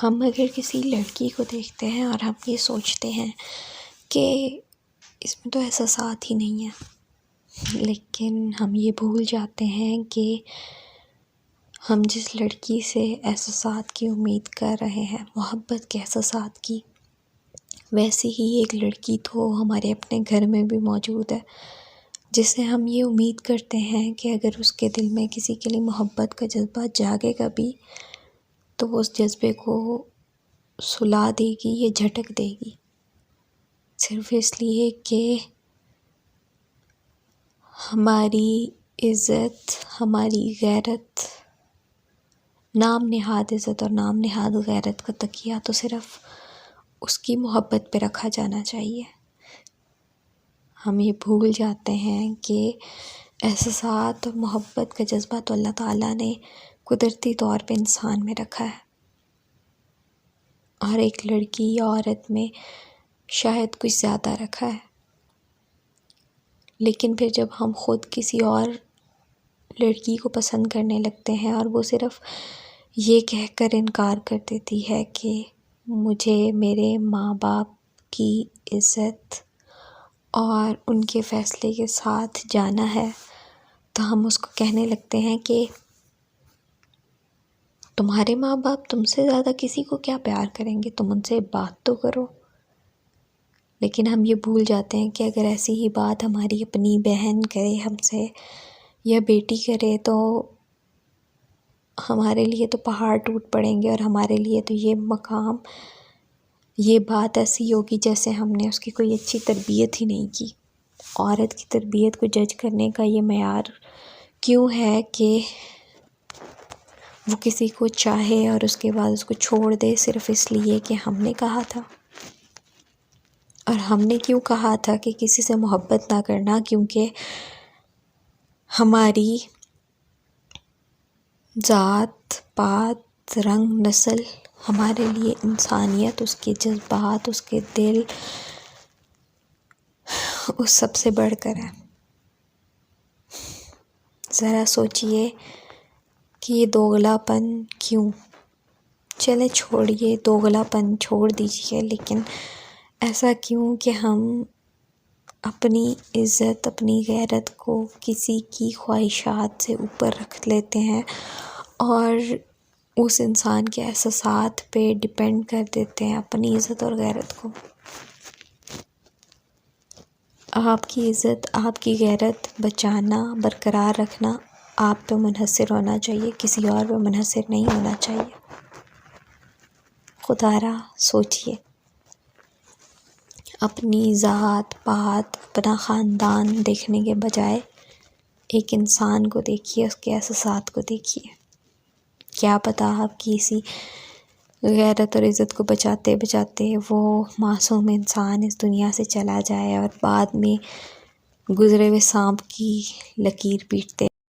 ہم اگر کسی لڑکی کو دیکھتے ہیں اور ہم یہ سوچتے ہیں کہ اس میں تو احساسات ہی نہیں ہیں، لیکن ہم یہ بھول جاتے ہیں کہ ہم جس لڑکی سے احساسات کی امید کر رہے ہیں، محبت کے احساسات کی، ویسی ہی ایک لڑکی تو ہمارے اپنے گھر میں بھی موجود ہے، جس سے ہم یہ امید کرتے ہیں کہ اگر اس کے دل میں کسی کے لیے محبت کا جذبہ جاگے گا بھی تو وہ اس جذبے کو سلا دے گی یا جھٹک دے گی، صرف اس لیے کہ ہماری عزت، ہماری غیرت، نام نہاد عزت اور نام نہاد غیرت کا تکیہ تو صرف اس کی محبت پہ رکھا جانا چاہیے۔ ہم یہ بھول جاتے ہیں کہ احساسات اور محبت کا جذبہ تو اللہ تعالیٰ نے قدرتی طور پہ انسان میں رکھا ہے، اور ایک لڑکی یا عورت میں شاید کچھ زیادہ رکھا ہے، لیکن پھر جب ہم خود کسی اور لڑکی کو پسند کرنے لگتے ہیں اور وہ صرف یہ کہہ کر انکار کر دیتی ہے کہ مجھے میرے ماں باپ کی عزت اور ان کے فیصلے کے ساتھ جانا ہے، تو ہم اس کو کہنے لگتے ہیں کہ تمہارے ماں باپ تم سے زیادہ کسی کو کیا پیار کریں گے، تم ان سے بات تو کرو۔ لیکن ہم یہ بھول جاتے ہیں کہ اگر ایسی ہی بات ہماری اپنی بہن کرے ہم سے یا بیٹی کرے تو ہمارے لیے تو پہاڑ ٹوٹ پڑیں گے، اور ہمارے لیے تو یہ مقام، یہ بات ایسی ہوگی جیسے ہم نے اس کی کوئی اچھی تربیت ہی نہیں کی۔ عورت کی تربیت کو جج کرنے کا یہ معیار کیوں ہے کہ وہ کسی کو چاہے اور اس کے بعد اس کو چھوڑ دے صرف اس لیے کہ ہم نے کہا تھا؟ اور ہم نے کیوں کہا تھا کہ کسی سے محبت نہ کرنا؟ کیونکہ ہماری ذات پات، رنگ، نسل، ہمارے لیے انسانیت، اس کے جذبات، اس کے دل، اس سب سے بڑھ کر ہے۔ ذرا سوچئے کہ یہ دوغلا پن کیوں؟ چلے چھوڑیے، دوغلا پن چھوڑ دیجئے، لیکن ایسا کیوں کہ ہم اپنی عزت، اپنی غیرت کو کسی کی خواہشات سے اوپر رکھ لیتے ہیں اور اس انسان کے احساسات پہ ڈیپینڈ کر دیتے ہیں اپنی عزت اور غیرت کو۔ آپ کی عزت، آپ کی غیرت بچانا، برقرار رکھنا آپ پہ منحصر ہونا چاہیے، کسی اور پہ منحصر نہیں ہونا چاہیے۔ خدا را سوچئے، اپنی ذات پات، اپنا خاندان دیکھنے کے بجائے ایک انسان کو دیکھیے، اس کے احساسات کو دیکھیے۔ کیا پتہ آپ کی اسی غیرت اور عزت کو بچاتے بچاتے وہ معصوم انسان اس دنیا سے چلا جائے اور بعد میں گزرے ہوئے سانپ کی لکیر پیٹتے